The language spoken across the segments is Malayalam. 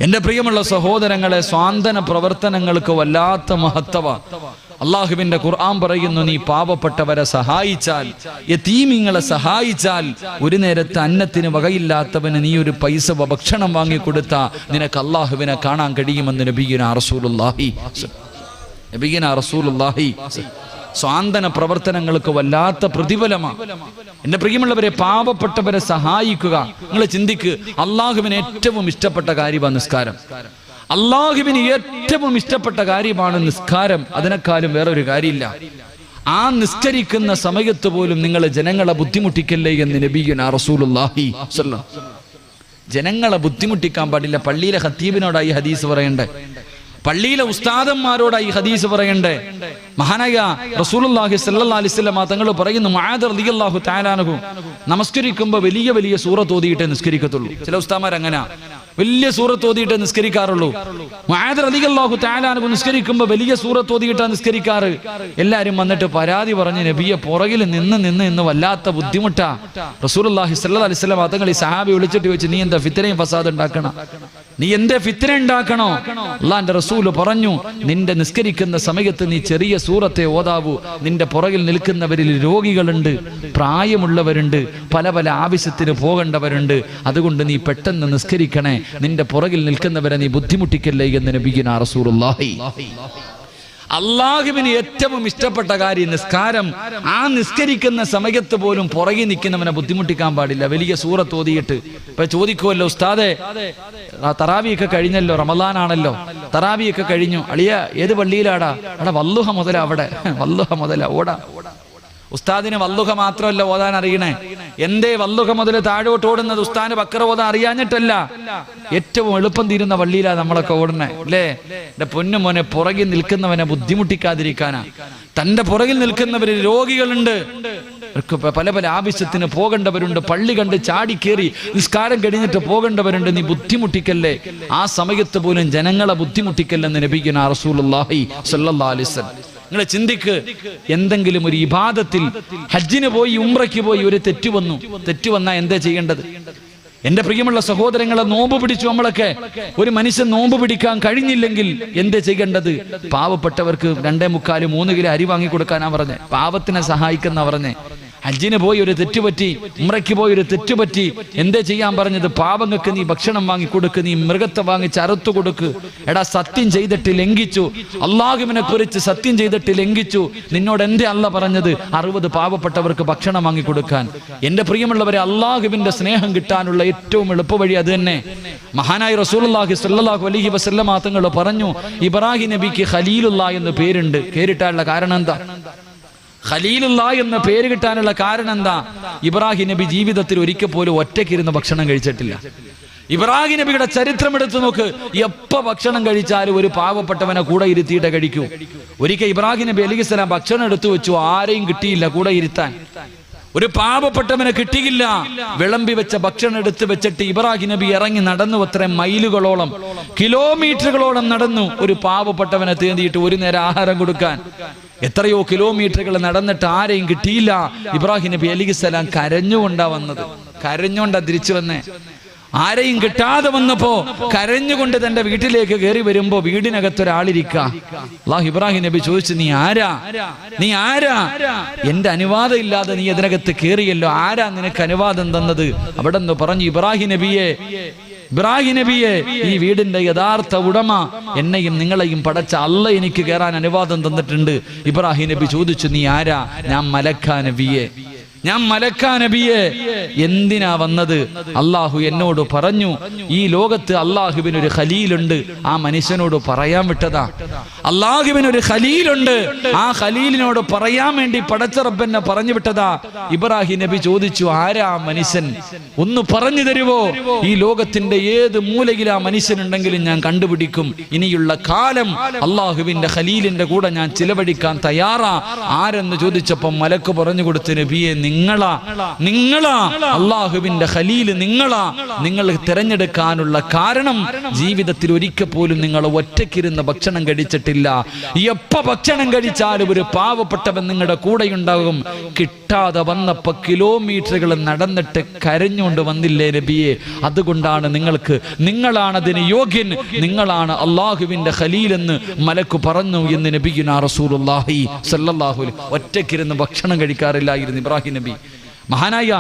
എൻ്റെ പ്രിയമുള്ള സഹോദരങ്ങളെ, സ്വാന്തന പ്രവർത്തനങ്ങൾക്ക് വല്ലാത്ത മഹത്വ. അള്ളാഹുവിന്റെ ഖുർആൻ പറയുന്നു, നീ പാവപ്പെട്ടവരെ സഹായിച്ചാൽ, യതീമിങ്ങളെ സഹായിച്ചാൽ, ഒരു നേരത്തെ അന്നത്തിന് വകയില്ലാത്തവന് നീ ഒരു പൈസ ഭക്ഷണം വാങ്ങിക്കൊടുത്താ നിനക്ക് അള്ളാഹുവിനെ കാണാൻ കഴിയുമെന്ന് നബിയുനാ റസൂലുള്ളാഹി. സ്വാന്തന പ്രവർത്തനങ്ങൾക്ക് വല്ലാത്ത പ്രതിഫലമാണ്. എൻ്റെ പ്രിയമുള്ളവരെ, പാവപ്പെട്ടവരെ സഹായിക്കുക. നിങ്ങൾ ചിന്തിക്ക്, അള്ളാഹുവിന് ഏറ്റവും ഇഷ്ടപ്പെട്ട കാര്യമാണ് നിസ്കാരം. അള്ളാഹുവിന് ഏറ്റവും ഇഷ്ടപ്പെട്ട കാര്യമാണ് നിസ്കാരം. അതിനേക്കാളും വേറൊരു കാര്യമില്ല. ആ നിസ്കരിക്കുന്ന സമയത്ത് പോലും നിങ്ങൾ ജനങ്ങളെ ബുദ്ധിമുട്ടിക്കല്ലേ എന്ന് നബിയുനാ റസൂലുള്ളാഹി സ്വല്ലല്ലാഹു അലൈഹി വസല്ലം. ജനങ്ങളെ ബുദ്ധിമുട്ടിക്കാൻ പാടില്ല. പള്ളിയിലെ ഖത്തീബിനോടായി ഹദീസ് പറയണ്ടേ, പള്ളിയിലെ ഉസ്താദന്മാരോടായി ഹദീസ് പറയണ്ടേ. മഹാനായ റസൂലുള്ളാഹി സ്വല്ലല്ലാഹു അലൈഹി വസല്ലം തങ്ങൾ പറയുന്നു, മുആദ് റളിയല്ലാഹു തആല അൻഹു നമസ്കരിക്കുമ്പോൾ വലിയ വലിയ സൂറത്ത് ഓതിയിട്ടേ നിസ്കരിക്കത്തുള്ളൂ. ചില ഉസ്താദന്മാർ അങ്ങനെ വലിയ സൂറത്ത് ഓതിയിട്ടേ നിസ്കരിക്കാറുള്ളൂ. മുആദ് റളിയല്ലാഹു തആല അൻഹു നിസ്കരിക്കുമ്പോൾ വലിയ സൂറത്ത് ഓതിയിട്ടാണ് നിസ്കരിക്കാറ്. എല്ലാവരും വന്നിട്ട് പരാതി പറഞ്ഞ്, നബിയെ പുറകിൽ നിന്ന് വല്ലാത്ത ബുദ്ധിമുട്ടാ. റസൂലുള്ളാഹി സ്വല്ലല്ലാഹു അലൈഹി വസല്ലം തങ്ങൾ ഈ സഹാബി വിളിച്ചിട്ട് ചോദിച്ചു, നീ എന്താ ഫിത്നയും ഫസാദ് ഉണ്ടാക്കണം? നീ എന്തേ ഫിത്ന ഉണ്ടാക്കണോ? അല്ലാഹുവിന്റെ റസൂൽ പറഞ്ഞു, നിന്റെ നിസ്കരിക്കുന്ന സമയത്ത് നീ ചെറിയ സൂറത്തെ ഓതാവൂ. നിന്റെ പുറകിൽ നിൽക്കുന്നവരിൽ രോഗികളുണ്ട്, പ്രായമുള്ളവരുണ്ട്, പല പല ആവശ്യത്തിന് പോകേണ്ടവരുണ്ട്. അതുകൊണ്ട് നീ പെട്ടെന്ന് നിസ്കരിക്കണേ. നിന്റെ പുറകിൽ നിൽക്കുന്നവരെ നീ ബുദ്ധിമുട്ടിക്കല്ലേ എന്ന് നബിയുനാ റസൂലുള്ളാഹി. അള്ളാഹുവിന് ഏറ്റവും ഇഷ്ടപ്പെട്ട കാര്യം നിസ്കാരം. ആ നിസ്കരിക്കുന്ന സമയത്ത് പോലും പുറകെ നിൽക്കുന്നവനെ ബുദ്ധിമുട്ടിക്കാൻ പാടില്ല. വലിയ സൂറത്ത് ഓതിയിട്ട് ഇപ്പൊ ചോദിക്കുമല്ലോ, ഉസ്താദെ തറാവിയൊക്കെ കഴിഞ്ഞല്ലോ, റമളാനാണല്ലോ, തറാവിയൊക്കെ കഴിഞ്ഞു, അളിയ ഏത് പള്ളിയിലാടാ? അവിടെ വല്ലുഹ മുതല, അവിടെ വല്ലുഹ മുതല ഓടാ. ഉസ്താദിന് വല്ലുഹ മാത്രമല്ല ഓതാൻ അറിയണേ. എന്തേ വല്ലുഹ മുതൽ താഴോട്ട് ഓടുന്നത്? ഉസ്താദിന് ബക്കറ ഓതാൻ അറിയാഞ്ഞിട്ടല്ല, ഏറ്റവും എളുപ്പം തീരുന്ന വള്ളിയിലാ നമ്മളൊക്കെ ഓടണേ അല്ലേ? എന്റെ പൊന്നു മോനെ, പുറകിൽ നിൽക്കുന്നവനെ ബുദ്ധിമുട്ടിക്കാതിരിക്കാനാ. തന്റെ പുറകിൽ നിൽക്കുന്നവരിൽ രോഗികളുണ്ട്, പല പല ആവശ്യത്തിന് പോകേണ്ടവരുണ്ട്, പള്ളി കണ്ട് ചാടിക്കേറി നിസ്കാരം കഴിഞ്ഞിട്ട് പോകേണ്ടവരുണ്ട്. നീ ബുദ്ധിമുട്ടിക്കല്ലേ. ആ സമയത്ത് പോലും ജനങ്ങളെ ബുദ്ധിമുട്ടിക്കല്ലെന്ന് നബിയുനാ റസൂലുള്ളാഹി സ്വല്ലല്ലാഹു അലൈഹി വസല്ലം. നിങ്ങൾ ചിന്തിക്ക്, എന്തെങ്കിലും ഒരു ഇബാദത്തിൽ, ഹജ്ജിന് പോയി ഉംറയ്ക്ക് പോയി ഒരു തെറ്റ് വന്നാൽ എന്താ ചെയ്യേണ്ടത്? എന്റെ പ്രിയമുള്ള സഹോദരങ്ങളെ, നോമ്പ് പിടിച്ചു നമ്മളൊക്കെ. ഒരു മനുഷ്യൻ നോമ്പ് പിടിക്കാൻ കഴിഞ്ഞില്ലെങ്കിൽ എന്താ ചെയ്യേണ്ടത്? പാവപ്പെട്ടവർക്ക് 2.25-3 കിലോ അരി വാങ്ങി കൊടുക്കാനാ പറഞ്ഞേ. പാവത്തിനെ സഹായിക്കുന്ന പറഞ്ഞേ. ഹജ്ജിന് പോയി ഒരു തെറ്റുപറ്റി, ഉംറയ്ക്ക് പോയി ഒരു തെറ്റുപറ്റി, എന്താ ചെയ്യാൻ പറഞ്ഞത്? പാവങ്ങൾക്ക് നീ ഭക്ഷണം വാങ്ങി കൊടുക്ക്, നീ മൃഗത്തെ വാങ്ങിച്ച് അറുത്തു കൊടുക്ക്. എടാ, സത്യം ചെയ്തിട്ട് ലംഘിച്ചു, അള്ളാഹുവിനെ കുറിച്ച് സത്യം ചെയ്തിട്ട് ലംഘിച്ചു. നിന്നോട് എന്തേ അല്ല പറഞ്ഞത്? 60 പാവപ്പെട്ടവർക്ക് ഭക്ഷണം വാങ്ങി കൊടുക്കാൻ. എന്റെ പ്രിയമുള്ളവരെ, അള്ളാഹുവിന്റെ സ്നേഹം കിട്ടാനുള്ള ഏറ്റവും എളുപ്പവഴി അത് തന്നെ. മഹാനായ റസൂലുള്ളാഹി സ്വല്ലല്ലാഹു അലൈഹി വസല്ലം തങ്ങൾ പറഞ്ഞു, ഇബ്രാഹിം നബിക്ക് ഖലീലുല്ലാ എന്ന് പേരുണ്ട്. പേരിട്ടാനുള്ള കാരണം എന്താ? ഖലീലുള്ള എന്ന പേര് കിട്ടാനുള്ള കാരണം എന്താ? ഇബ്രാഹിം നബി ജീവിതത്തിൽ ഒരിക്കൽ പോലും ഒറ്റയ്ക്കിരുന്ന് ഭക്ഷണം കഴിച്ചിട്ടില്ല. ഇബ്രാഹിം നബിയുടെ ചരിത്രം എടുത്തു നോക്ക്. എപ്പ ഭക്ഷണം കഴിച്ചാലും ഒരു പാവപ്പെട്ടവനെ കൂടെ ഇരുത്തിയിട്ട് കഴിക്കൂ. ഒരിക്കൽ ഇബ്രാഹിം നബി അലൈഹിസ്സലാം ഭക്ഷണം എടുത്തു വെച്ചു, ആരെയും കിട്ടിയില്ല കൂടെ ഇരുത്താൻ. ഒരു പാവപ്പെട്ടവനെ കിട്ടിയില്ല. വിളമ്പി വെച്ച ഭക്ഷണം എടുത്ത് വെച്ചിട്ട് ഇബ്രാഹിം നബി ഇറങ്ങി നടന്നു. അത്രയും മൈലുകളോളം, കിലോമീറ്ററുകളോളം നടന്നു ഒരു പാവപ്പെട്ടവനെ തേടിയിട്ട് ഒരു നേരം ആഹാരം കൊടുക്കാൻ. എത്രയോ കിലോമീറ്ററുകൾ നടന്നിട്ട് ആരെയും കിട്ടിയില്ല. ഇബ്രാഹിം നബി അലൈഹിസ്സലാം കരഞ്ഞുകൊണ്ടാ വന്നത്. കരഞ്ഞുകൊണ്ടാ തിരിച്ചു വന്നേ. ആരെയും കിട്ടാതെ വന്നപ്പോ കരഞ്ഞുകൊണ്ട് തന്റെ വീട്ടിലേക്ക് കയറി വരുമ്പോ വീടിനകത്തൊരാളിരിക്ക. അല്ലാഹു ഇബ്രാഹിം നബി ചോദിച്ചു, നീ ആരാ? നീ ആരാ? എന്റെ അനുവാദം ഇല്ലാതെ നീ ഇതിനകത്ത് കയറിയല്ലോ, ആരാ നിനക്ക് അനുവാദം തന്നത്? അവിടെ നിന്ന് പറഞ്ഞു, ഇബ്രാഹിം നബിയെ, ഈ വീടിന്റെ യഥാർത്ഥ ഉടമ എന്നെയും നിങ്ങളെയും പടച്ച അല്ല എനിക്ക് കയറാൻ അനുവാദം തന്നിട്ടുണ്ട്. ഇബ്രാഹിം നബി ചോദിച്ചു, നീ ആരാ? ഞാൻ മലക്കാ നബിയെ. എന്തിനാ വന്നത്? അള്ളാഹു എന്നോട് പറഞ്ഞു, ഈ ലോകത്ത് അള്ളാഹുവിനൊരു ഖലീലുണ്ട്, ആ മനുഷ്യനോട് പറയാൻ വിട്ടതാ. അള്ളാഹുവിനൊരു ഖലീലുണ്ട്, ആ ഖലീലിനോട് പറയാൻ വേണ്ടി പടച്ച റബ്ബെന്നെ പറഞ്ഞു വിട്ടതാ. ഇബ്രാഹിം നബി ചോദിച്ചു, ആരാ മനുഷ്യൻ? ഒന്ന് പറഞ്ഞു തരുവോ? ഈ ലോകത്തിന്റെ ഏത് മൂലയിൽ ആ മനുഷ്യനുണ്ടെങ്കിലും ഞാൻ കണ്ടുപിടിക്കും. ഇനിയുള്ള കാലം അള്ളാഹുവിന്റെ ഖലീലിന്റെ കൂടെ ഞാൻ ചിലവഴിക്കാൻ തയ്യാറാ. ആരെന്ന് ചോദിച്ചപ്പോൾ മലക്ക് പറഞ്ഞു കൊടുത്തു, നബിയെ നിങ്ങളാ അള്ളാഹുവിന്റെ ഖലീൽ, നിങ്ങൾ തിരഞ്ഞെടുക്കാനുള്ള കാരണം ജീവിതത്തിൽ ഒരിക്കൽ പോലും നിങ്ങൾ ഒറ്റയ്ക്കിരുന്ന് ഭക്ഷണം കഴിച്ചിട്ടില്ല. എപ്പോ ഭക്ഷണം കഴിച്ചാലും ഒരു പാവപ്പെട്ടവൻ നിങ്ങളുടെ കൂടെയുണ്ടാകും. കിട്ടാതെ വന്നപ്പോ കിലോമീറ്ററുകൾ നടന്നിട്ട് കരഞ്ഞുകൊണ്ട് വന്നില്ലേ നബിയെ? അതുകൊണ്ടാണ് നിങ്ങളാണ് അതിന് യോഗ്യൻ, നിങ്ങളാണ് അള്ളാഹുവിന്റെ ഖലീൽ എന്ന് മലക്ക് പറഞ്ഞു എന്ന് നബിയുനാ റസൂലുള്ളാഹി സ്വല്ലല്ലാഹു അലൈഹി. ഒറ്റയ്ക്കിരുന്ന് ഭക്ഷണം കഴിക്കാറില്ലായിരുന്നു ഇബ്രാഹിം നബി. മഹാനായ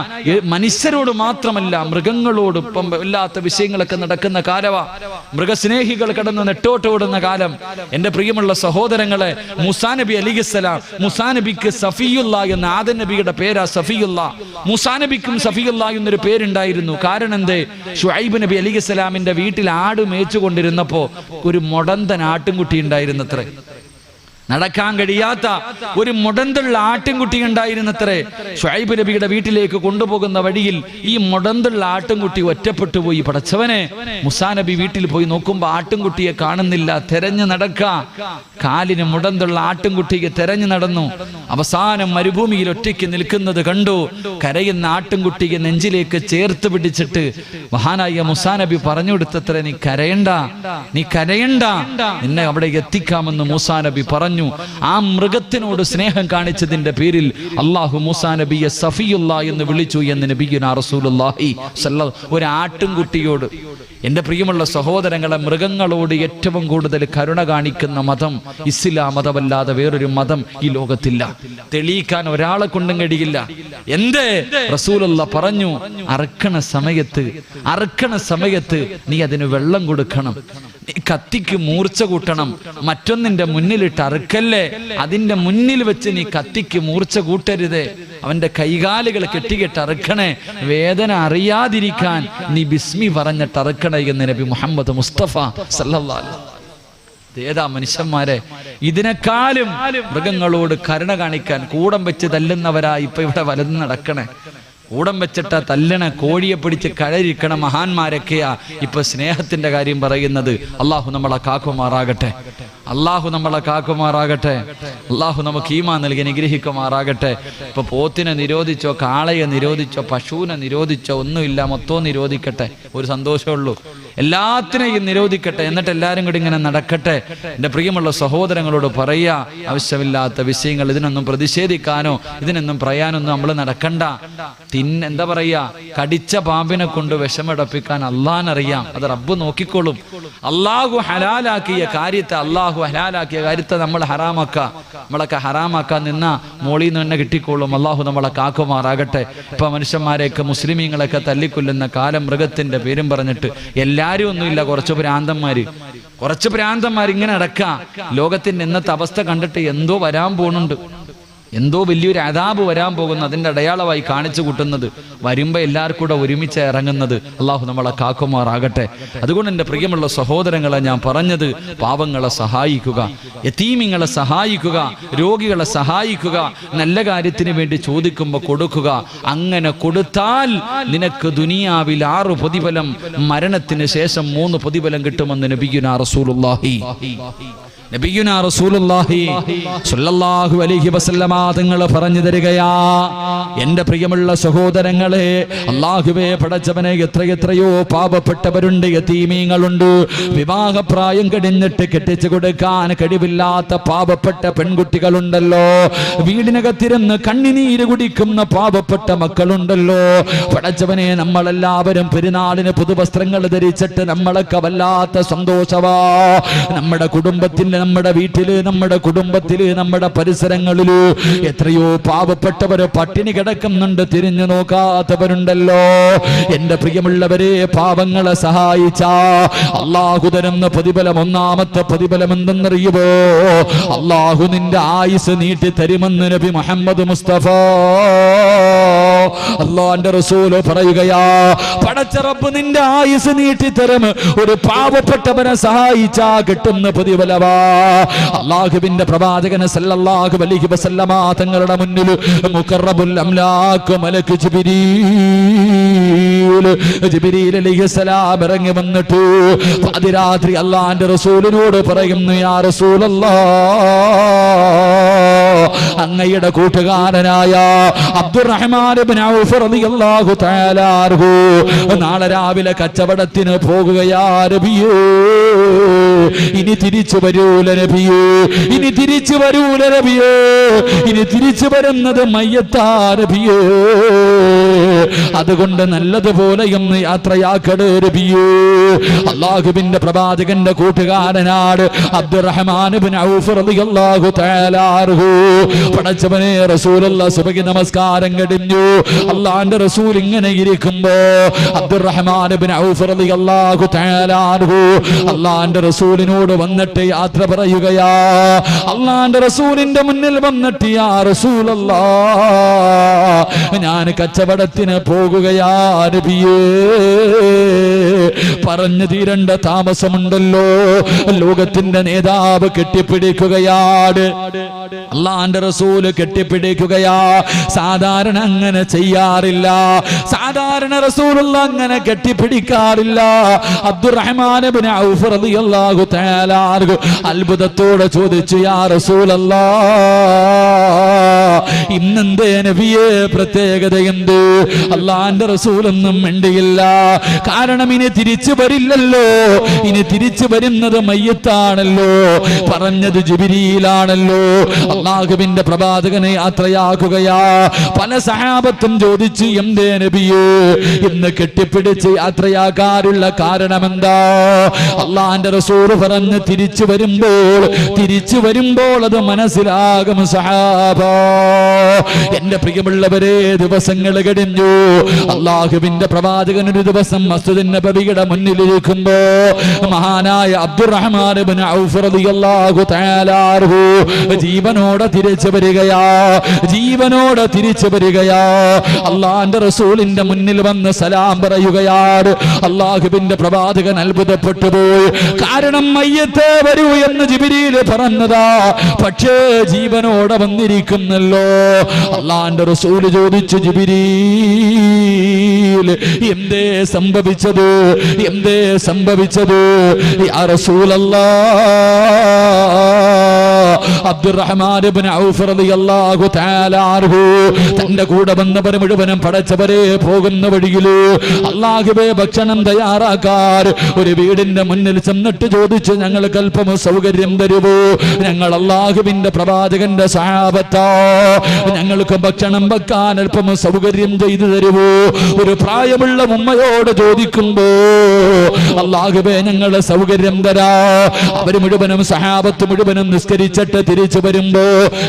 മനുഷ്യരോട് മാത്രമല്ല മൃഗങ്ങളോട് ഇപ്പം വല്ലാത്ത വിഷയങ്ങളൊക്കെ നടക്കുന്ന കാലവാ. മൃഗസ്നേഹികൾ കടന്ന് നെട്ടോട്ടോടുന്ന കാലം. എൻ്റെ പ്രിയമുള്ള സഹോദരങ്ങളെ, മൂസാ നബി അലൈഹിസ്സലാം, മൂസാ നബിക്ക് സഫിയുള്ള എന്ന ആദം നബിയുടെ പേരാ സഫിയുള്ള. മൂസാ നബിക്കും സഫിയുള്ള എന്നൊരു പേരുണ്ടായിരുന്നു. കാരണം എന്തേ? ശുഐബ് നബി അലൈഹിസ്സലാമിന്റെ വീട്ടിൽ ആട് മേച്ചു കൊണ്ടിരുന്നപ്പോ ഒരു മൊടന്തൻ ആട്ടിൻകുട്ടി ഉണ്ടായിരുന്നത്രേ. നടക്കാൻ കഴിയാത്ത ഒരു മുടന്തുള്ള ആട്ടിൻകുട്ടി ഉണ്ടായിരുന്നത്രേ. ശുഐബ് നബിയുടെ വീട്ടിലേക്ക് കൊണ്ടുപോകുന്ന വഴിയിൽ ഈ മുടന്തുള്ള ആട്ടിൻകുട്ടി ഒറ്റപ്പെട്ടു പോയി. പടച്ചവനെ, മൂസാ നബി വീട്ടിൽ പോയി നോക്കുമ്പോ ആട്ടിൻകുട്ടിയെ കാണുന്നില്ല. തെരഞ്ഞു കാലിന് മുടന്തുള്ള ആട്ടിൻകുട്ടിയെ തെരഞ്ഞു നടന്നു. അവസാനം മരുഭൂമിയിൽ ഒറ്റയ്ക്ക് നിൽക്കുന്നത് കണ്ടു. കരയുന്ന ആട്ടിൻകുട്ടിയെ നെഞ്ചിലേക്ക് ചേർത്ത് പിടിച്ചിട്ട് മഹാനായ മൂസാ നബി പറഞ്ഞു കൊടുത്തത്രേ, നീ കരയണ്ട, നിന്നെ അവിടെ എത്തിക്കാമെന്ന് മൂസാ നബി പറഞ്ഞു. ആ മൃഗത്തിനോട് സ്നേഹം കാണിച്ചതിന്റെ പേരിൽ അല്ലാഹു മൂസാ നബിയെ സഫിയുള്ള എന്ന് വിളിച്ചു എന്ന് നബിയുനാ റസൂലുള്ളാഹി സ്വല്ലല്ലാഹു. ഒരു ആട്ടിൻകുട്ടിയോട്, എൻ്റെ പ്രിയമുള്ള സഹോദരങ്ങളെ, മൃഗങ്ങളോട് ഏറ്റവും കൂടുതൽ കരുണ കാണിക്കുന്ന മതം ഇസ്ലാം മതമല്ലാതെ വേറൊരു മതം ഈ ലോകത്തില്ല. തെളിയിക്കാൻ ഒരാളെ കൊണ്ടും കഴിയില്ല. എന്തേ? റസൂലുള്ളാഹി പറഞ്ഞു, അറുക്കണ സമയത്ത് നീ അതിന് വെള്ളം കൊടുക്കണം, നീ കത്തിക്ക് മൂർച്ച കൂട്ടണം. മറ്റൊന്നിന്റെ മുന്നിലിട്ട് അറുക്കല്ലേ, അതിന്റെ മുന്നിൽ വെച്ച് നീ കത്തിക്ക് മൂർച്ച കൂട്ടരുത്. അവന്റെ കൈകാലുകൾ കെട്ടിക്കെട്ട് അറുക്കണേ. വേദന അറിയാതിരിക്കാൻ നീ ബിസ്മി പറഞ്ഞിട്ട് അറുക്കണേ എന്ന് നബി മുഹമ്മദ് മുസ്തഫ സല്ലല്ലാഹു അലൈഹി വസല്ലം. ഏതാ മനുഷ്യന്മാരെ? ഇതിനേക്കാളും മൃഗങ്ങളോട് കരുണ കാണിക്കാൻ കൂടം വെച്ച് തല്ലുന്നവരായി ഇപ്പൊ ഇവിടെ വലന്ന് നടക്കണേ. കൂടം വെച്ചിട്ട തല്ലണ, കോഴിയെ പിടിച്ച് കഴരിക്കണ മഹാന്മാരൊക്കെയാ ഇപ്പൊ സ്നേഹത്തിന്റെ കാര്യം പറയുന്നത്. അള്ളാഹു നമ്മളെ കാക്കുമാറാകട്ടെ, അള്ളാഹു നമുക്ക് ഈമാൻ നൽകി അനുഗ്രഹിക്കുമാറാകട്ടെ. ഇപ്പൊ പോത്തിനെ നിരോധിച്ചോ, കാളയെ നിരോധിച്ചോ, പശുവിനെ നിരോധിച്ചോ ഒന്നുമില്ല, മൊത്തവും നിരോധിക്കട്ടെ. ഒരു സന്തോഷമുള്ളൂ. എല്ലാത്തിനെയും നിരോധിക്കട്ടെ, എന്നിട്ട് എല്ലാവരും കൂടി ഇങ്ങനെ നടക്കട്ടെ. എൻ്റെ പ്രിയമുള്ള സഹോദരങ്ങളോട് പറയാ, ആവശ്യമില്ലാത്ത വിഷയങ്ങൾ ഇതിനൊന്നും പ്രതിഷേധിക്കാനോ ഇതിനൊന്നും പറയാനൊന്നും നമ്മൾ നടക്കണ്ട. എന്താ പറയാ, കടിച്ച പാമ്പിനെ കൊണ്ട് വിഷമടപ്പിക്കാൻ അള്ളാഹ്നറിയാം, അത് റബ്ബ് നോക്കിക്കോളും. അള്ളാഹു ഹലാലാക്കിയ കാര്യത്തെ നമ്മൾ നമ്മളൊക്കെ ഹറാമാക്കാൻ നിന്ന മോളിൽ നിന്ന് തന്നെ കിട്ടിക്കോളും. അള്ളാഹു നമ്മളെ കാക്കുമാറാകട്ടെ. ഇപ്പൊ മനുഷ്യന്മാരെയൊക്കെ മുസ്ലിമീങ്ങളൊക്കെ തല്ലിക്കൊല്ലുന്ന കാലം, മൃഗത്തിന്റെ പേരും പറഞ്ഞിട്ട്. എല്ലാരും ഒന്നുമില്ല, കുറച്ച് ഭ്രാന്തന്മാർ ഇങ്ങനെ അടക്കാം. ലോകത്തിന്റെ ഇന്നത്തെ അവസ്ഥ കണ്ടിട്ട് എന്തോ വരാൻ പോകുന്നുണ്ട്, എന്തോ വലിയൊരു അദാബ് വരാൻ പോകുന്നു. അതിന്റെ അടയാളമായി കാണിച്ചു കൂട്ടുന്നത് വരുമ്പോ എല്ലാവർക്കും കൂടെ ഒരുമിച്ച് ഇറങ്ങുന്നത്. അള്ളാഹു നമ്മളെ കാക്കുമാറാകട്ടെ. അതുകൊണ്ട് എൻ്റെ പ്രിയമുള്ള സഹോദരങ്ങളെ, ഞാൻ പറഞ്ഞത് പാവങ്ങളെ സഹായിക്കുക, യതീമിങ്ങളെ സഹായിക്കുക, രോഗികളെ സഹായിക്കുക, നല്ല കാര്യത്തിന് വേണ്ടി ചോദിക്കുമ്പോൾ കൊടുക്കുക. അങ്ങനെ കൊടുത്താൽ നിനക്ക് ദുനിയാവിൽ 6 പ്രതിഫലം, മരണത്തിന് ശേഷം 3 പ്രതിഫലം കിട്ടുമെന്ന് നബിയുനാ റസൂലുള്ളാഹി സ്വല്ലല്ലാഹു അലൈഹി വസല്ലമ തങ്ങൾ പറഞ്ഞു തരികയാ. എന്റെ പ്രിയമുള്ള സഹോദരങ്ങളെ, അല്ലാഹുവേ പടച്ചവനെ, എത്രയോ പാവപ്പെട്ടവരുണ്ട്, യതീമീങ്ങളുണ്ട്. വിവാഹപ്രായം കഴിഞ്ഞിട്ട് കെട്ടിച്ചു കൊടുക്കാൻ കഴിവില്ലാത്ത പാവപ്പെട്ട പെൺകുട്ടികളുണ്ടല്ലോ. വീടിനകത്തിരുന്ന് കണ്ണിനീര് കുടിക്കുന്ന പാവപ്പെട്ട മക്കളുണ്ടല്ലോ. പടച്ചവനെ, നമ്മളെല്ലാവരും പെരുന്നാളിന് പുതുവസ്ത്രങ്ങൾ ധരിച്ചിട്ട് നമ്മളൊക്കെ വല്ലാത്ത സന്തോഷവാ. നമ്മുടെ കുടുംബത്തിൽ, നമ്മുടെ വീട്ടില്, നമ്മുടെ കുടുംബത്തില്, നമ്മുടെ പരിസരങ്ങളില് എത്രയോ പാവപ്പെട്ടവര് പട്ടിണി കിടക്കുന്നുണ്ട്, തിരിഞ്ഞു നോക്കാത്തവരുണ്ടല്ലോ. എന്റെ പ്രിയമുള്ളവരെ, പാവങ്ങളെ സഹായിച്ച അള്ളാഹു തരുന്ന പ്രതിഫലം, ഒന്നാമത്തെ പ്രതിഫലം എന്തെന്നറിയുമോ? അള്ളാഹു നിന്റെ ആയുസ് നീട്ടി തരുമെന്ന് നബി മുഹമ്മദ് മുസ്തഫ അള്ളാന്റെ റസൂല് പറയുകയാ. പടച്ച റബ്ബ് നിന്റെ ആയുസ് നീട്ടി തരും. ഒരു പാവപ്പെട്ടവനെ സഹായിച്ചാ കിട്ടുന്ന പ്രതിഫലവാ. അല്ലാഹുവിന്റെ പ്രവാചകൻ സല്ലല്ലാഹു അലൈഹി വസല്ലമ തങ്ങളുടെ മുന്നിൽ മുഖറബുൽ അംലാഖ് മലക്ക് ജിബ്രീൽ അലൈഹിസ്സലാം ഇറങ്ങി വന്നിട്ട് പാതിരാത്രി അല്ലാഹുവിന്റെ റസൂലിനോട് പറയുന്നു, യാ റസൂലല്ലാഹ്, അങ്ങയുടെ കൂട്ടുകാരനായ അബ്ദുറഹ്മാൻ ഇബ്നു ഔഫ് റളിയല്ലാഹു തആല അൻഹു നാളെ രാവിലെ കച്ചവടത്തിന് പോകുകയാ നബിയേ. ഇനി തിരിച്ചു വരൂല നബിയേ, ഇനി തിരിച്ചു വരൂല നബിയേ, ഇനി തിരിച്ചു വരുന്നത് മയ്യത്താ നബിയേ. അതുകൊണ്ട് നല്ലതുപോലെ ഒന്ന് യാത്രയാക്കടേ നബിയേ. അല്ലാഹുവിന്റെ പ്രവാചകന്റെ കൂട്ടുകാരനാണ് അബ്ദുറഹ്മാൻ ഇബ്നു ഔഫ് റളിയല്ലാഹു തആല അൻഹു. പടച്ചവനെ റസൂലുള്ളാഹി സുബ്ഹി നമസ്കാരം കഴിഞ്ഞു. അല്ലാഹുവിന്റെ റസൂൽ ഇങ്ങനെ ഇരിക്കുമ്പോ അബ്ദുറഹ്മാൻ ഇബ്നു ഔഫ് റളിയല്ലാഹു തആല അൻഹു അല്ലാഹുവിന്റെ റസൂലിനോട് വന്നിട്ട് യാത്ര പറയുകയാ. അല്ലാഹുവിന്റെ റസൂലിന്റെ മുന്നിൽ വന്നിട്ട് യാ റസൂലല്ലാഹ്, ഞാൻ കച്ചവടത്തിന് പോകുകയാ നബിയേ. പറഞ്ഞു തീരേണ്ട താമസമുണ്ടല്ലോ. ലോകത്തിന്റെ നേതാവ് കെട്ടിപ്പിടിക്കുകയാണ്, അല്ലാഹുവിന്റെ റസൂല് കെട്ടിപ്പിടിക്കുകയാ. സാധാരണ അങ്ങനെ ചെയ്യാറില്ല, സാധാരണ റസൂലുള്ള അങ്ങനെ കെട്ടിപ്പിടിക്കാറില്ല. അബ്ദുറഹ്മാൻ ഇബ്നു ഔഫ് റളിയല്ലാഹു തആല അൻഹു അത്ഭുതത്തോടെ ചോദിച്ചു, യാ റസൂലല്ലാഹ്, ഇന്നെന്തേ നബിയേ പ്രത്യേകത എന്ത്? അല്ലാഹുവിന്റെ റസൂലൊന്നും മിണ്ടിയില്ല. കാരണം ഇനി തിരിച്ചു വരില്ലല്ലോ, ഇനി തിരിച്ചു വരുന്നത് മയ്യത്താണല്ലോ, പറഞ്ഞത് ജിബ്രീലാണല്ലോ. അല്ലാഹുവിന്റെ പ്രവാചകനെ യാത്രയാക്കുകയാ. പല സഹാബത്തും ചോദിച്ചു, എന്തേ നബിയേ ഇന്ന് കെട്ടിപ്പിടിച്ച് യാത്രയാക്കാനുള്ള കാരണമെന്താ? അല്ലാഹുവിന്റെ റസൂൽ പറഞ്ഞു, തിരിച്ചു വരുമ്പോൾ അത് മനസ്സിലാകും സഹാബ. എന്റെ പ്രിയമുള്ളവരെ, ദിവസങ്ങൾ കഴിഞ്ഞു. അല്ലാഹുവിന്റെ പ്രവാചകൻ ഒരു ദിവസം മസ്ജിദുൻ നബവിയുടെ മുന്നിലിരിക്കുമ്പോ മഹാനായ അബ്ദുറഹ്മാൻ ഇബ്നു ഔഫ് റളിയല്ലാഹു തആല അൻഹു ജീവനോടെ തിരിച്ചു വരികയാ, ജീവനോടെ തിരിച്ചു വരികയാ. അല്ലാഹുവിന്റെ റസൂലിന്റെ മുന്നിൽ വന്ന് സലാം പറയുകയാണ്. അല്ലാഹുവിന്റെ പ്രവാചകൻ അത്ഭുതപ്പെട്ടു പോയി. കാരണം മയ്യത്ത് വരൂ എന്ന് ജിബ്രീൽ പറഞ്ഞതാ, പക്ഷേ ജീവനോടെ വന്നിരിക്കുന്നല്ലോ. അല്ലാഹുവിന്റെ റസൂൽ ചോദിച്ചു, ജിബ്രീൽ എന്തേ സംഭവിച്ചത്, എന്തേ സംഭവിച്ചത്? യാ റസൂലല്ലാഹ്, അബ്ദുറഹ്മാൻ ഇബ്നു ഔഫ് റളിയല്ലാഹു തആല അൻഹു തന്റെ കൂടെ വന്നവർ മുഴുവനും പടച്ചവരെ പോകുന്ന വഴിയില് അല്ലാഹുവേ ഭക്ഷണം തയ്യാറാക്കാൻ ഒരു വീടിന്റെ മുന്നിൽ ചെന്നിട്ട് ചോദിച്ചു, ഞങ്ങൾക്ക് അല്പം സൗകര്യം തരുമോ? ഞങ്ങൾ അല്ലാഹുവിന്റെ പ്രവാചകന്റെ സഹാബത്താ, ഞങ്ങൾക്ക് ഭക്ഷണം വെക്കാൻ അല്പം സൗകര്യം ചെയ്തു തരുമോ? ഒരു പ്രായമുള്ള ഉമ്മയോട് ചോദിക്കുമ്പോ അല്ലാഹുവേ ഞങ്ങളെ സൗകര്യം തരാ. അവർ മുഴുവനും സഹാബത്ത് മുഴുവനും നിസ്കരിച്ചിട്ട് തിരിച്ചു വരുമ്പോ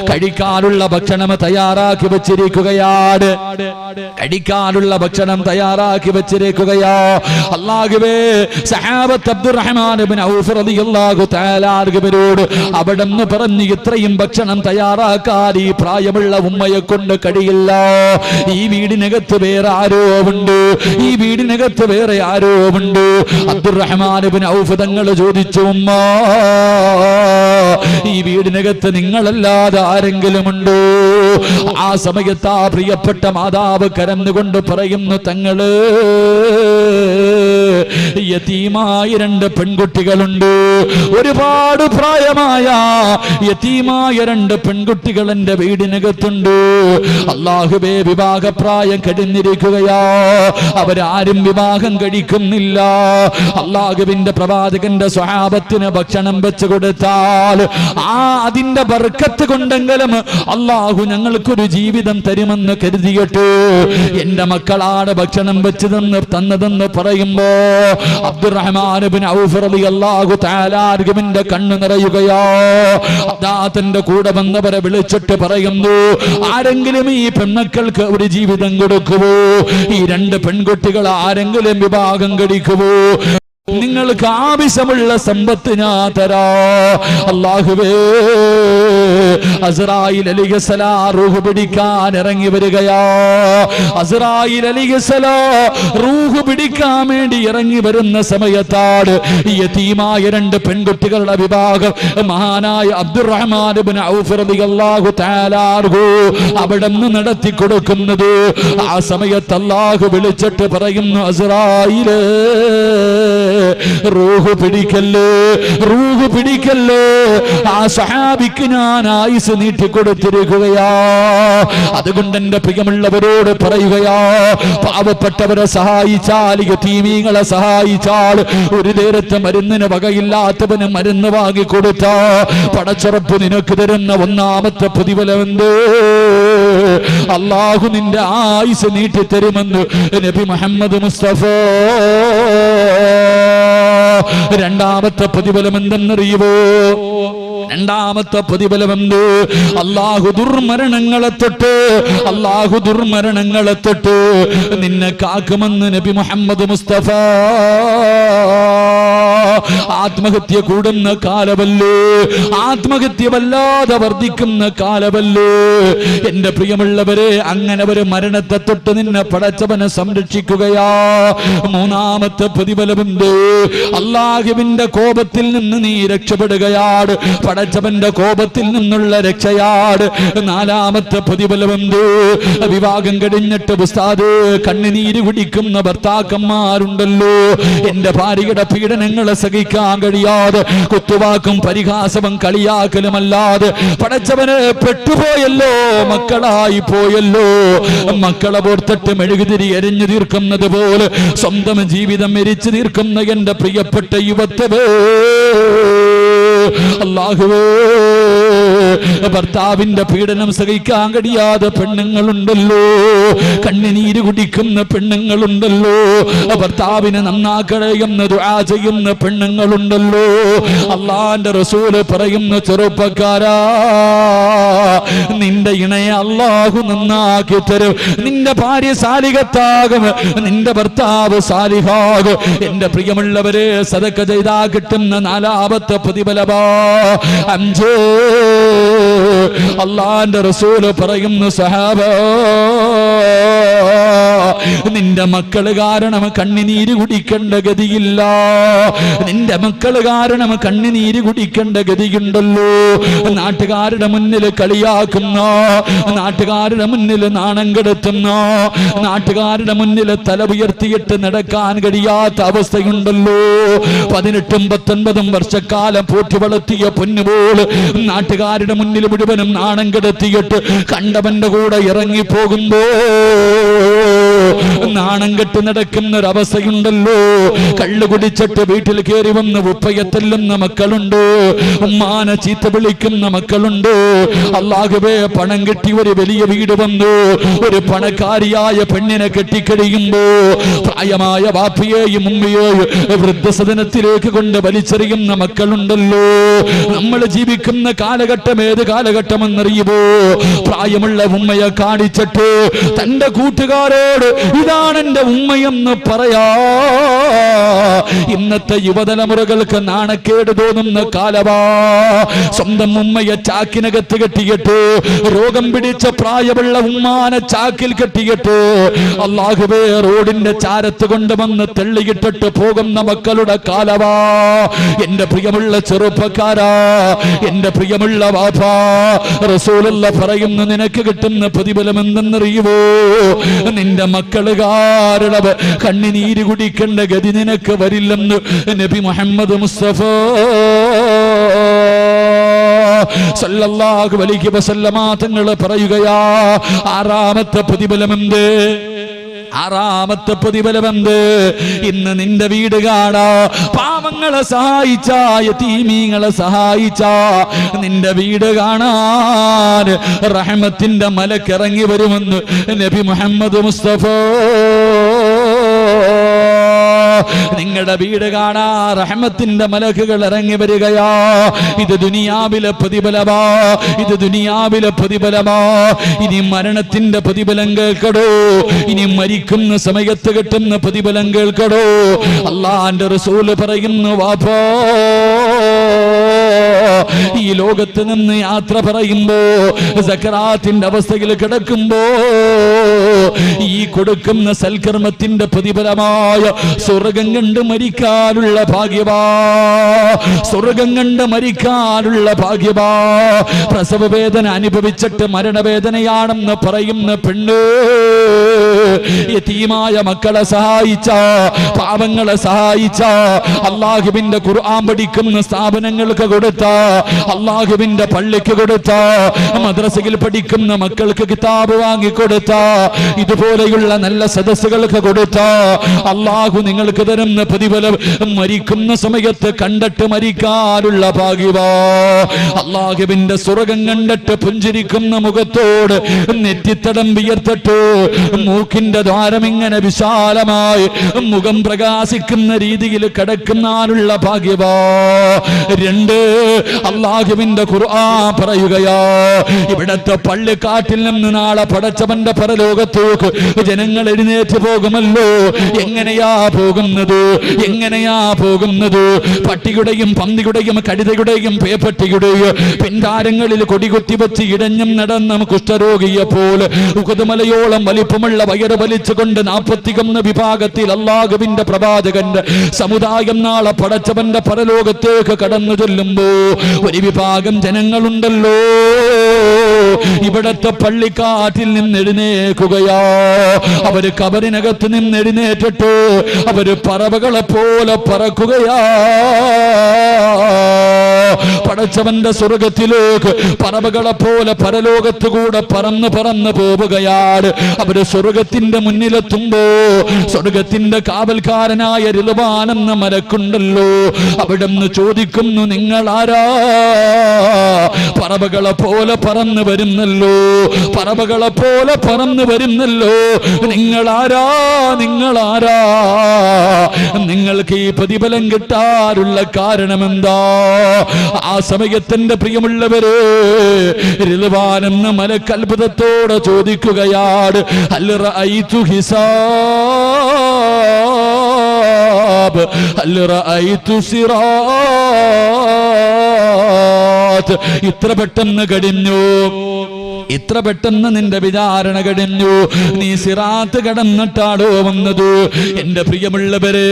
കഴിക്കാനുള്ള ഭക്ഷണം തയ്യാറാക്കി വെച്ചിരിക്കുകയാണ്, കഴിക്കാനുള്ള ഭക്ഷണം തയ്യാറാക്കി വെച്ചിരിക്കുകയാ. അല്ലാഹുവേ സഹാബത്ത് അബ്ദുറഹ്മാൻ ഇബ്നു ഔഫ് റളിയല്ലാഹു തആല അൻഹുവരോട് അവിടെന്ന് പറഞ്ഞു, ഇത്രയും ഭക്ഷണം തയ്യാറാക്കാൻ ഈ പ്രായമുള്ള ഉമ്മയെ കൊണ്ട് കഴിയില്ല. ഈ വീടിനകത്ത് വേറെ ആരോ ഉണ്ട്, ഈ വീടിനകത്ത് വേറെ ആരോ ഉണ്ട്. അബ്ദുറഹ്മാൻ ഇബ്നു ഔഫ് തങ്ങൾ ചോദിച്ചു, ഉമ്മ ഈ വീടിനകത്ത് നിങ്ങളല്ലാതെ ആരെങ്കിലും ഉണ്ടോ? ആ സമയത്ത് ആ പ്രിയപ്പെട്ട മാതാവ് കരന്നുകൊണ്ട് പറയുന്നു, തങ്ങള് യതീമായ 2 പെൺകുട്ടികളുണ്ട്, ഒരുപാട് പ്രായമായ യതീമായ 2 പെൺകുട്ടികൾ എന്റെ വീടിനകത്തുണ്ട്. അല്ലാഹുവേ വിവാഹപ്രായം കഴിഞ്ഞിരിക്കുകയാ, അവരാരും വിവാഹം കഴിക്കുന്നില്ല. അല്ലാഹുവിന്റെ പ്രവാചകന്റെ സ്വഹാബത്തിന് ഭക്ഷണം വെച്ചു കൊടുത്താൽ അതിന്റെ ബർക്കത്ത് കൊണ്ടെങ്കിലും അല്ലാഹു ഞങ്ങൾക്കൊരു ജീവിതം തരുമെന്ന് കരുതിയിട്ട് എന്റെ മക്കളാണ് ഭക്ഷണം വെച്ച് തന്നതെന്ന് പറയുമ്പോ അബ്ദുറഹ്മാൻ ഇബ്നു ഔഫ് റളിയല്ലാഹു തആല അൻഹുവിന്റെ കണ്ണ് നിറയുകയാ. അദ്ദേഹത്തിന്റെ കൂടെ വന്നവരെ വിളിച്ചിട്ട് പറയുന്നു, ആരെങ്കിലും ഈ പെൺമക്കൾക്ക് ഒരു ജീവിതം കൊടുക്കുവോ? ഈ 2 പെൺകുട്ടികൾ ആരെങ്കിലും വിവാഹം കഴിക്കുവോ? നിങ്ങൾക്ക് ആവശ്യമുള്ള സമ്പത്ത് ഞാൻ തരാ. അല്ലാഹുവേ അസ്റായിൽ അലൈഹിസ്സലാം റൂഹ് പിടിക്കാൻ ഇറങ്ങി വരികയാ. അസ്റായിൽ അലൈഹിസ്സലാം റൂഹ് പിടിക്കാൻ വേണ്ടി ഇറങ്ങി വരുന്ന സമയത്താണ് യതീമായ 2 പെൺകുട്ടികളുടെ വിവാഹം മഹാനായ അബ്ദുറഹ്മാൻ ഇബ്നു ഔഫ് റളിയല്ലാഹു തആല അൻഹു അവിടെ നിന്ന് നടത്തി കൊടുക്കുന്നത്. ആ സമയത്ത് അല്ലാഹു വിളിച്ചിട്ട് പറയുന്നു, അസ്റായിലേ റൂഹ് പിടിക്കല്ലേ, റൂഹ് പിടിക്കല്ലേ. ആ സഹാബിക്ക് ഞാൻ ഞാൻ ആയുസ് നീട്ടിക്കൊടുത്തിരിക്കുകയാ. അതുകൊണ്ട് എന്റെ പ്രിയമുള്ളവരോട് പറയുകയാ, പാവപ്പെട്ടവരെ സഹായിച്ചാൽ, യതീമീങ്ങളെ സഹായിച്ചാൽ, ഒരു നേരത്തെ മരുന്നിന് വകയില്ലാത്തവന് മരുന്ന് വാങ്ങിക്കൊടുത്ത പടച്ചുറപ്പ് നിനക്ക് തരുന്ന ഒന്നാമത്തെ പ്രതിഫലമെന്ത്? അല്ലാഹു നിന്റെ ആയുസ് നീട്ടിത്തരുമെന്ന് നബി മുഹമ്മദ് മുസ്തഫ. രണ്ടാമത്തെ പ്രതിഫലം എന്തെന്നറിയുമോ? രണ്ടാമത്തെ പ്രതിഫലമെന്ത്? അല്ലാഹു ദുർമരണങ്ങളെ തൊട്ട് നിന്നെ കാക്കുമെന്ന് നബി മുഹമ്മദ് മുസ്തഫ. ആത്മഹത്യ കൂടുന്ന കാലമല്ലേ, ആത്മഹത്യ വല്ലാതെ വർദ്ധിക്കുന്ന കാലമല്ലേ എന്റെ പ്രിയമുള്ളവരെ. അങ്ങനെ ഒരു മരണത്തെ തൊട്ട് നിന്നെ പടച്ചവനെ സംരക്ഷിക്കുകയാ. മൂന്നാമത്തെ പ്രതിഫലമുണ്ട്, അല്ലാഹുവിന്റെ കോപത്തിൽ നിന്ന് നീ രക്ഷപ്പെടുകയാണ്, പടച്ചവന്റെ കോപത്തിൽ നിന്നുള്ള രക്ഷയാണ്. നാലാമത്തെ പ്രതിഫലമുണ്ട്, വിവാഹം കഴിഞ്ഞിട്ട് ഉസ്താദ് കണ്ണുനീര് കുടിക്കുന്ന ഭർത്താക്കന്മാരുണ്ടല്ലോ. എന്റെ ഭാര്യയുടെ പീഡനങ്ങളെ സഹിക്കാൻ കഴിയാതെ കുത്തുവാക്കും പരിഹാസവും കളിയാക്കലുമല്ലാതെ പടച്ചവനെ പെട്ടുപോയല്ലോ, മക്കളായി പോയല്ലോ. മക്കളെ ഓർത്തിട്ട് മെഴുകുതിരി എരിഞ്ഞു തീർക്കുന്നത് പോലെ സ്വന്തം ജീവിതം എരിച്ചു തീർക്കുന്ന എന്റെ പ്രിയപ്പെട്ട യുവത്വേ, അല്ലാഹുവേ, ഭർത്താവിന്റെ പീഡനം സഹിക്കാൻ കഴിയാതെ പെണ്ണുങ്ങളുണ്ടല്ലോ, കണ്ണുനീര് കുടിക്കുന്ന പെണ്ണുങ്ങളുണ്ടല്ലോ, ഭർത്താവിനെ നന്നാക്കണമെന്ന് ദുആ ചെയ്യുന്ന പെണ്ണുങ്ങളുണ്ടല്ലോ. അല്ലാഹുവിന്റെ റസൂല് പറയുന്ന, ചെറുപ്പക്കാരാ, നിന്റെ ഇണയെ അല്ലാഹു നന്നാക്കി തരും. നിന്റെ ഭാര്യ സാലിഹത്താകും, നിന്റെ ഭർത്താവ് സാലിഹാകും. എന്റെ പ്രിയമുള്ളവരെ, സദഖ ചെയ്താ കിട്ടുന്ന നാലാമത്തെ പ്രതിഫലമാ. 5, അല്ലാഹുവിന്റെ റസൂല് പറയുന്നു, സഹാബ, നിന്റെ മക്കള് കാരണം കണ്ണുനീര് കുടിക്കേണ്ട ഗതിയില്ല. നിന്റെ മക്കള് കാരണം കണ്ണുനീര് കുടിക്കേണ്ട ഗതിയുണ്ടല്ലോ. നാട്ടുകാരുടെ മുന്നിൽ കളിയാക്കുന്ന, നാട്ടുകാരുടെ മുന്നിൽ നാണം കെടുത്തുന്ന, നാട്ടുകാരുടെ മുന്നിൽ തല ഉയർത്തിയിട്ട് നടക്കാൻ കഴിയാത്ത അവസ്ഥയുണ്ടല്ലോ. 18 19 വർഷക്കാലം പോറ്റി വളർത്തിയ പൊന്നുപോൾ നാട്ടുകാരുടെ മുന്നിൽ മുഴുവനും നാണം കെടുത്തിയിട്ട് കണ്ടവന്റെ കൂടെ ഇറങ്ങിപ്പോകുമ്പോ നാണം കെട്ട് നടക്കുന്ന ഒരവസ്ഥയുണ്ടല്ലോ. കള്ളു കുടിച്ചിട്ട് വീട്ടിൽ കയറി വന്ന് ഉപ്പയെ തല്ലുന്ന മക്കളുണ്ട്, ഉമ്മാനെ ചീത്ത വിളിക്കുന്ന മക്കളുണ്ട്. അല്ലാഹുവേ, പണം കിട്ടി ഒരു വലിയ വീട് വന്നു, ഒരു പണക്കാരിയായ പെണ്ണിനെ കെട്ടിക്കഴിയുമ്പോ പ്രായമായ വാപ്പയെയും ഉമ്മയെയും വൃദ്ധസദനത്തിലേക്ക് കൊണ്ട് വലിച്ചെറിയുന്ന മക്കളുണ്ടല്ലോ. നമ്മൾ ജീവിക്കുന്ന കാലഘട്ടം ഏത് കാലഘട്ടമെന്നറിയുമോ? പ്രായമുള്ള ഉമ്മയെ കാണിച്ചിട്ട് തന്റെ കൂട്ടുകാരോട് ഇതാണ് എന്റെ ഉമ്മയെന്ന് പറയാ. ഇന്നത്തെ യുവതലമുറകൾക്ക് നാണക്കേട് തോന്നുന്ന കാലവാ. സ്വന്തം ഉമ്മയെ ചാക്കിനകത്ത് കെട്ടിയിട്ട്, രോഗം പിടിച്ച പ്രായമുള്ള ഉമ്മാനെ ചാക്കിൽ കെട്ടിയിട്ട്, അല്ലാഹുവേ, റോഡിന്റെ ചാരത്ത് കൊണ്ടുവന്ന് തെള്ളിയിട്ടിട്ട് പോകുന്ന മക്കളുടെ കാലവാ. എന്റെ പ്രിയമുള്ള ചെറുപ്പക്കാരാ, എന്റെ പ്രിയമുള്ള വാപ്പാ, റസൂലുള്ള പറയുന്നു, നിനക്ക് കിട്ടുന്ന പ്രതിഫലം എന്തെന്നറിയുമോ? നിന്റെ മക്കള് കാരണം കണ്ണുനീര് കുടിക്കേണ്ട ഗതി നിനക്ക് വരില്ലെന്ന് നബി മുഹമ്മദ് മുസ്തഫ സല്ലല്ലാഹു അലൈഹി വസല്ലമ തങ്ങൾ പറയുകയാ. ആറാമത്തെ പ്രതിഫലമെന്ത്? ആറാമത്തെ പ്രതിഫലമെന്ത്? ഇന്ന് നിന്റെ വീട് കാണാ, പാവങ്ങളെ സഹായിച്ച, യതീമീങ്ങളെ സഹായിച്ച നിന്റെ വീട് കാണാൻ റഹ്മത്തിന്റെ മലക്ക് ഇറങ്ങി വരുമെന്ന് നബി മുഹമ്മദ് മുസ്തഫ. നിങ്ങളുടെ വീട് കാണാ റഹ്മത്തിന്റെ മലക്കുകൾ ഇറങ്ങി വരികയാ. ഇത് ദുനിയാവിലെ പ്രതിഫലമാ, ഇത് ദുനിയാവിലെ പ്രതിഫലമാ. ഇനി മരണത്തിന്റെ പ്രതിഫലം കേൾക്കടോ, ഇനി മരിക്കുന്ന സമയത്ത് കിട്ടുന്ന പ്രതിഫലം കേൾക്കടോ. അല്ലാഹുവിന്റെ റസൂല് പറയുന്നു, വാപ്പാ, ഈ ലോകത്ത് നിന്ന് യാത്ര പറയുമ്പോ, സക്കറാത്തിന്റെ അവസ്ഥയിൽ കിടക്കുമ്പോ, ഈ കൊടുക്കുന്ന സൽക്കർമ്മത്തിന്റെ പ്രതിഫലമായ സ്വർഗം കണ്ട് മരിക്കാനുള്ള ഭാഗ്യവാ, സ്വർഗം കണ്ട് മരിക്കാനുള്ള ഭാഗ്യവാ. പ്രസവ വേദന അനുഭവിച്ചിട്ട് മരണവേദനയാണെന്ന് പറയുന്ന പെണ്ണ് യതീമായ മക്കളെ സഹായിച്ച, പാവങ്ങളെ സഹായിച്ച, അല്ലാഹുവിന്റെ ഖുർആൻ പഠിക്കുന്ന സ്ഥാപനങ്ങൾക്ക് കൊടുത്ത, അള്ളാഹുവിന്റെ പള്ളിക്ക് കൊടുത്ത, മദ്രസയിൽ പഠിക്കുന്ന മക്കൾക്ക് കിതാബ് വാങ്ങിക്കൊടുത്ത, ഇതുപോലെയുള്ള നല്ല സദസ്സുകൾക്ക് കൊടുത്ത അള്ളാഹു നിങ്ങൾക്ക് തരുന്ന പ്രതിഫലം മരിക്കുന്ന സമയത്ത് കണ്ടിട്ട് മരിക്കാനുള്ള ഭാഗ്യവാ. അള്ളാഹുവിന്റെ സ്വർഗം കണ്ടിട്ട് പുഞ്ചിരിക്കുന്ന മുഖത്തോട് നെറ്റിത്തടം വിയർത്തിട്ട് മൂക്കിന്റെ ദ്വാരം ഇങ്ങനെ വിശാലമായി മുഖം പ്രകാശിക്കുന്ന രീതിയിൽ കിടക്കുന്നാനുള്ള ഭാഗ്യവാ. 2, അള്ളാഹുവിന്റെ ഖുർആൻ പറയുകയാ, ഇവിടത്തെ പള്ളിക്കാട്ടിൽ നിന്ന് നാളെ പടച്ചവന്റെ പരലോകത്തേക്ക് ജനങ്ങൾ എഴുന്നേറ്റ് പോകുമല്ലോ. എങ്ങനെയാ പോകുന്നത്? എങ്ങനെയാ പോകുന്നത്? പട്ടിയുടെയും പന്നിയുടെയും കഴുതയുടെയും പേപ്പട്ടിയുടെയും പിൻകാരങ്ങളിൽ കൊടികുത്തി വെച്ച് ഇടഞ്ഞും നടന്ന കുഷ്ഠരോഗിയെ പോലെ ഉഹുദ് വലിപ്പമുള്ള വയറ് വലിച്ചുകൊണ്ട് 41 വിഭാഗത്തിൽ അല്ലാഹുവിന്റെ പ്രവാചകന്റെ സമുദായം നാളെ പടച്ചവന്റെ പരലോകത്തേക്ക് കടന്നു ചെല്ലുമ്പോ ഒരു വിഭാഗം ജനങ്ങളുണ്ടല്ലോ, ഇവിടത്തെ പള്ളിക്കാട്ടിൽ നിന്ന് എഴുന്നേൽക്കുകയാ. അവര് കബറിനകത്ത് നിന്ന് എഴുന്നേറ്റിട്ട് അവര് പറവകളെ പോലെ പറക്കുകയാ. പടച്ചവന്റെ സ്വർഗത്തിലേക്ക് പറവകളെ പോലെ പരലോകത്ത് കൂടെ പറന്ന് പറന്ന് പോവുകയാണ്. അവര് സ്വർഗത്തിന്റെ മുന്നിലെത്തുമ്പോ സ്വർഗത്തിന്റെ കാവൽക്കാരനായ റിദ്വാൻ എന്ന മലക്കുണ്ടല്ലോ, അവിടുന്ന് ചോദിക്കുന്നു, നിങ്ങൾ ആരാ? പറവകളെ പോലെ പറന്ന് വരുന്നല്ലോ, പറവകളെ പോലെ പറന്ന് വരുന്നല്ലോ, നിങ്ങളാരാ? നിങ്ങളാരാ? നിങ്ങൾക്ക് ഈ പ്രതിഫലം കിട്ടാറുള്ള കാരണമെന്താ? ആ സമയത്തിന്റെ പ്രിയമുള്ളവരെ, റിദ്വാൻ എന്ന മലക്ക് അത്ഭുതത്തോടെ ചോദിക്കുകയാണ്, ഹൽ റഅയ്തു ഹിസാബ്, ഹൽ റഅയ്തു സിറാത്ത്. ഇത്ര പെട്ടെന്ന് കഴിഞ്ഞു, ഇത്ര പെട്ടെന്ന് നിന്റെ വിചാരണ കഴിഞ്ഞു, നീ സിറാത്ത് കടന്നിട്ടാടോ വന്നത്? എന്റെ പ്രിയമുള്ളവരെ,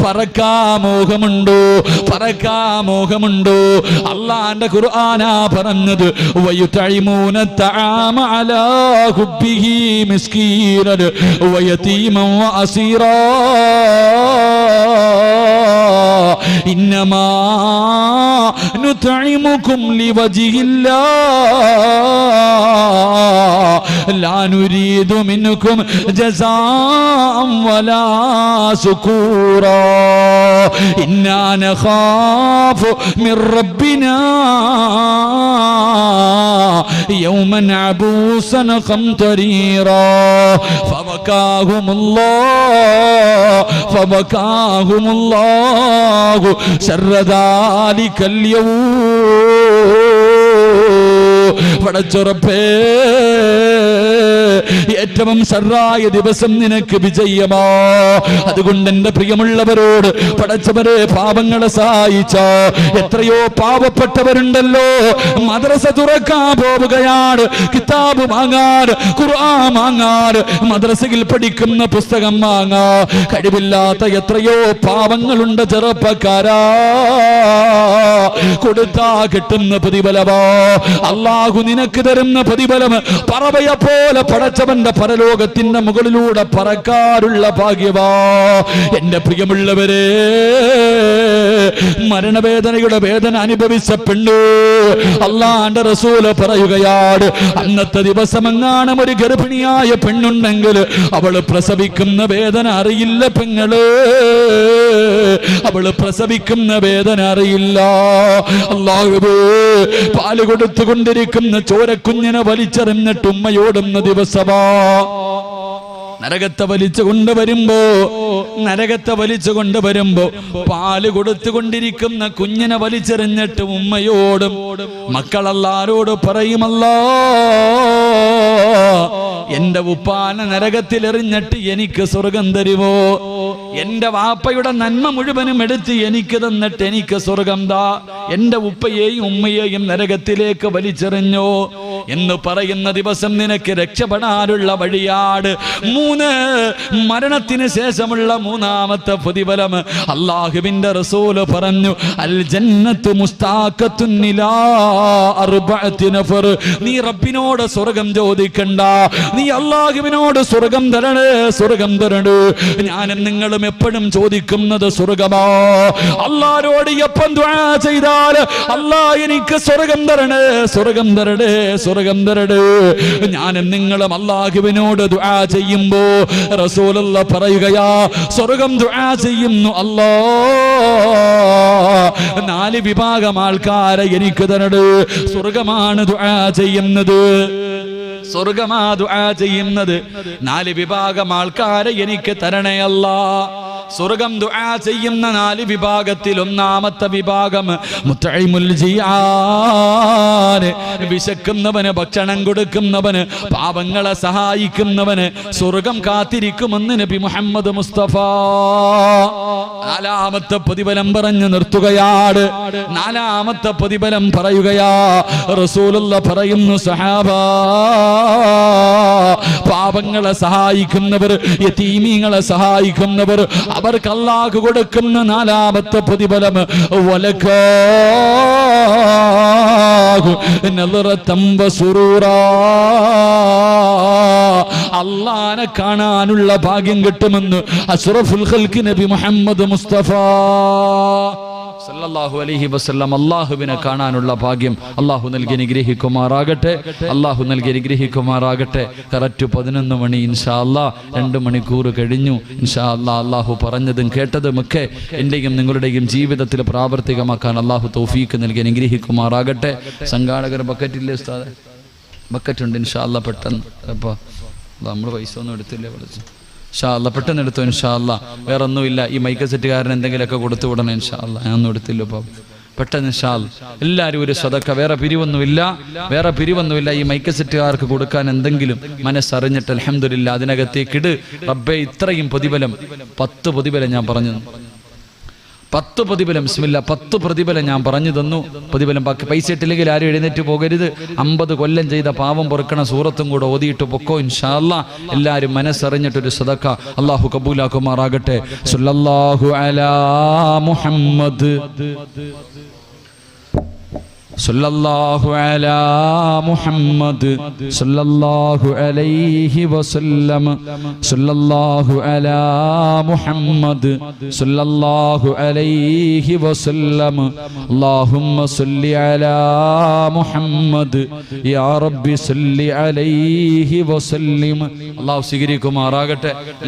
പറക്കാ മോഹമുണ്ടോ? പറക്കാ മോഹമുണ്ടോ? അല്ലാഹുവിന്റെ ഖുർആനാ പറഞ്ഞത്, വയുതഇമൂന തആമ അലാ ഹുബ്ബിഹി മിസ്കീനൻ വയതീമൻ വഅസീറാ ഇന്നമാ നുതഇമുകും ലിവജിഹില്ലാഹ് ലാ നുരീദു മിൻകും ജസാഅൻ വലാ ശുകൂറാ ഇന്നാ നഖാഫു മിർ റബ്ബിനാ യൗമൻ അബൂസൻ ഖംതരീറാ ഫബകാഹുമുല്ലാഹു ശർറ ദാലികൽ യൗം. പടച്ചുറപ്പേ, ഏറ്റവും ശർറായ ദിവസം നിനക്ക് വിജയമാ. അതുകൊണ്ട് എന്റെ പ്രിയമുള്ളവരോട്, പടച്ചവരെ, പാപങ്ങളെ സഹായിച്ച എത്രയോ പാവപ്പെട്ടവരുണ്ടല്ലോ, മദ്രസ തുറക്കാൻ പോവുകയാണ്, കിതാബ് വാങ്ങാൻ, ഖുർആൻ വാങ്ങാൻ, മദ്രസയിൽ പഠിക്കുന്ന പുസ്തകം വാങ്ങാൻ കഴിവില്ലാത്ത എത്രയോ പാവങ്ങളുണ്ട് ചെറുപ്പക്കാരാ. കൊടുത്താ കിട്ടുന്ന പ്രതിഫലമാ അല്ലാഹു നിനക്ക് തരുന്ന പ്രതിഫലം പറവയെ പോലെ പടച്ചവന്റെ പരലോകത്തിന്റെ മുകളിലൂടെ പറക്കാറുള്ള ഭാഗ്യവാ. എന്റെ പ്രിയമുള്ളവരെ, മരണവേദനയുടെ വേദന അനുഭവിച്ച പെണ്ണ്, അല്ലാഹുവിന്റെ റസൂല് പറയുകയാണ്, അന്നത്തെ ദിവസം എങ്ങാനും ഒരു ഗർഭിണിയായ പെണ്ണുണ്ടെങ്കിൽ അവള് പ്രസവിക്കുന്ന വേദന അറിയില്ല പെങ്ങള്, അവള് പ്രസവിക്കുന്ന വേദന അറിയില്ല. അല്ലാഹുവേ, പാല് കൊടുത്തുകൊണ്ടിരിക്കുന്ന ചോരക്കുഞ്ഞിനെ വലിച്ചെറിഞ്ഞിട്ട് ഉമ്മയോടുന്ന ദിവസമാ. നരകത്തെ വലിച്ചു കൊണ്ടുവരുമ്പോ പാല് കൊടുത്തുകൊണ്ടിരിക്കുന്ന കുഞ്ഞിനെ വലിച്ചെറിഞ്ഞിട്ട് ഉമ്മയോടും മക്കളല്ലാരോട് പറയുമല്ലോ, എന്റെ ഉപ്പാനെ നരകത്തിൽ എറിഞ്ഞിട്ട് എനിക്ക് സ്വർഗം തരുമോ? എന്റെ വാപ്പയുടെ നന്മ മുഴുവനും എടുത്ത് എനിക്ക് തന്നിട്ട് എനിക്ക് സ്വർഗം താ. എന്റെ ഉപ്പയെയും ഉമ്മയെയും നരകത്തിലേക്ക് വലിച്ചെറിഞ്ഞോ? എന്ന് പറയുന്ന ദിവസം നിനക്ക് രക്ഷപ്പെടാനുള്ള വഴിയാണ്. 3 മരണത്തിന് ശേഷമുള്ള മൂന്നാമത്തെ പ്രതിഫലം അല്ലാഹുവിന്റെ റസൂൽ പറഞ്ഞു, അൽ ജന്നത്തു മുസ്താഖത്തുൻ ഇലാ അർബഅത്തി നഫർ. നീ റബ്ബിനോട് സ്വർഗ്ഗം ചോദിക്കണ്ട, നീ അല്ലാഹുവിനോട് സ്വർഗ്ഗം തരണേ, സ്വർഗ്ഗം തരണേ. ഞാനും നിങ്ങളും എപ്പോഴും ചോദിക്കുന്നത് സ്വർഗ്ഗമാ. അല്ലാഹുവോട് എപ്പം ദുആ ചെയ്താൽ അല്ലാഹ് എനിക്ക് സ്വർഗ്ഗം തരണേ, സ്വർഗ്ഗം തരണേ, സ്വർഗ്ഗം തരണേ. ഞാനും നിങ്ങളും അല്ലാഹുവിനോട് ദുആ ചെയ്യുമ്പോ റസൂലുള്ളാഹി പറയുകയാ, സ്വർഗ്ഗം ദുആ ചെയ്യുന്നു അല്ലാഹ് 4 വിഭാഗം ആൾക്കാരെ എനിക്ക് തരണേ. സ്വർഗ്ഗമാണ് ദുആ ചെയ്യുന്നത്, സ്വർഗ്ഗമാ ദുആ ചെയ്യുന്നത്. 4 വിഭാഗം ആൾക്കാരെ എനിക്ക് തരണേ അല്ലാഹ്. സ്വർഗ്ഗം ദുആ ചെയ്യുന്ന 4 വിഭാഗത്തിൽ ഒന്നാമത്തെ വിഭാഗം മുത്തഇമുൽ ജിയാൻ, വിശക്കുന്നവന് ഭക്ഷണം കൊടുക്കുന്നവന്, പാവങ്ങളെ സഹായിക്കുന്നവന് സ്വർഗ്ഗം കാത്തിരിക്കുമെന്ന് നബി മുഹമ്മദ് മുസ്തഫ. 4ാമത്തെ പ്രതിഫലം പറഞ്ഞു നിർത്തുകയാണ്. 4ാമത്തെ പ്രതിഫലം പറയുകയാ. റസൂലുള്ളാഹി പറയുന്നു, സഹാബാ, പാവങ്ങളെ സഹായിക്കുന്നവർ, യതീമീങ്ങളെ സഹായിക്കുന്നവർ, അവർക്ക് അല്ലാഹു കൊടുക്കുന്ന 4ാമത്തെ പ്രതിഫലം വലകാഹു നളറതം വസുറൂറാ, അല്ലാഹനെ കാണാനുള്ള ഭാഗ്യം കിട്ടുമെന്ന് അഷ്റഫുൽ ഖൽഖ് നബി മുഹമ്മദ് മുസ്തഫ സല്ലല്ലാഹു അലൈഹി വസല്ലം. അല്ലാഹുവിനെ കാണാനുള്ള ഭാഗ്യം അല്ലാഹു നൽകി അനുഗ്രഹിക്കുമാറാകട്ടെ, അല്ലാഹു നൽകി അനുഗ്രഹിക്കുമാറാകട്ടെ. കറക്റ്റ് 11 മണി ഇൻഷാ അല്ലാഹ്. 2 മണിക്കൂർ കഴിഞ്ഞു ഇൻഷാ അല്ലാഹ്. അല്ലാഹു പറഞ്ഞതും കേട്ടതുമൊക്കെ എൻ്റെയും നിങ്ങളുടെയും ജീവിതത്തിൽ പ്രാവർത്തികമാക്കാൻ അല്ലാഹു തൗഫീക്ക് നൽകി അനുഗ്രഹിക്കുമാറാകട്ടെ. സംഘാടകർ ബക്കറ്റില്ലേ ഉസ്താദേ? ബക്കറ്റുണ്ട് ഇൻഷാ അല്ലാഹ്. പെട്ടെന്ന് അപ്പോൾ നമ്മൾ പൈസ ഒന്നും എടുത്തില്ലേ, വിളിച്ചു ഇൻഷാ അല്ലാഹ്. പെട്ടെന്ന് എടുത്തു ഇൻഷാ അല്ലാഹ്. വേറെ ഒന്നുമില്ല, ഈ മൈക്ക് സെറ്റുകാരൻ എന്തെങ്കിലുമൊക്കെ കൊടുത്തു വിടണം ഇൻഷാ അല്ലാഹ്. ഞാനൊന്നും എടുത്തില്ല ഇപ്പോൾ, പെട്ടെന്ന് ഇൻഷാ അല്ലാഹ്. എല്ലാവരും ഒരു സദക്ക, വേറെ പിരിവൊന്നുമില്ല, വേറെ പിരിവൊന്നുമില്ല. ഈ മൈക്ക് സെറ്റുകാർക്ക് കൊടുക്കാൻ എന്തെങ്കിലും മനസ്സറിഞ്ഞിട്ട് അൽഹംദുലില്ലാ അതിനകത്തേക്കിട്. റബ്ബേ, ഇത്രയും പ്രതിഫലം, 10 പ്രതിഫലം ഞാൻ പറഞ്ഞു, 10 പ്രതിഫലം. ബിസ്മില്ലാ, 10 പ്രതിഫലം ഞാൻ പറഞ്ഞു തന്നു. പ്രതിഫലം ബാക്കി പൈസ ഇട്ടില്ലെങ്കിൽ ആരും എഴുന്നേറ്റ് പോകരുത്. 50 കൊല്ലം ചെയ്ത പാവം പൊറുക്കണ സൂറത്തും കൂടെ ഓതിയിട്ട് പൊക്കോ ഇൻഷാ അല്ലാഹ്. എല്ലാവരും മനസ്സറിഞ്ഞിട്ടൊരു സദക്ക അല്ലാഹു കബൂലാക്കുമാറാകട്ടെ. സല്ലല്ലാഹു അലാ മുഹമ്മദ്, സല്ലല്ലാഹു അലാ മുഹമ്മദ്, സല്ലല്ലാഹു അലൈഹി വസല്ലം, സല്ലല്ലാഹു അലാ മുഹമ്മദ്, സല്ലല്ലാഹു അലൈഹി വസല്ലം. അല്ലാഹുമ്മ സല്ലി അലാ മുഹമ്മദ്, യാ റബ്ബി സല്ലി അലൈഹി വസല്ലിം. അല്ലാഹു സ്വീകരിക്കുമാറാകട്ടെ.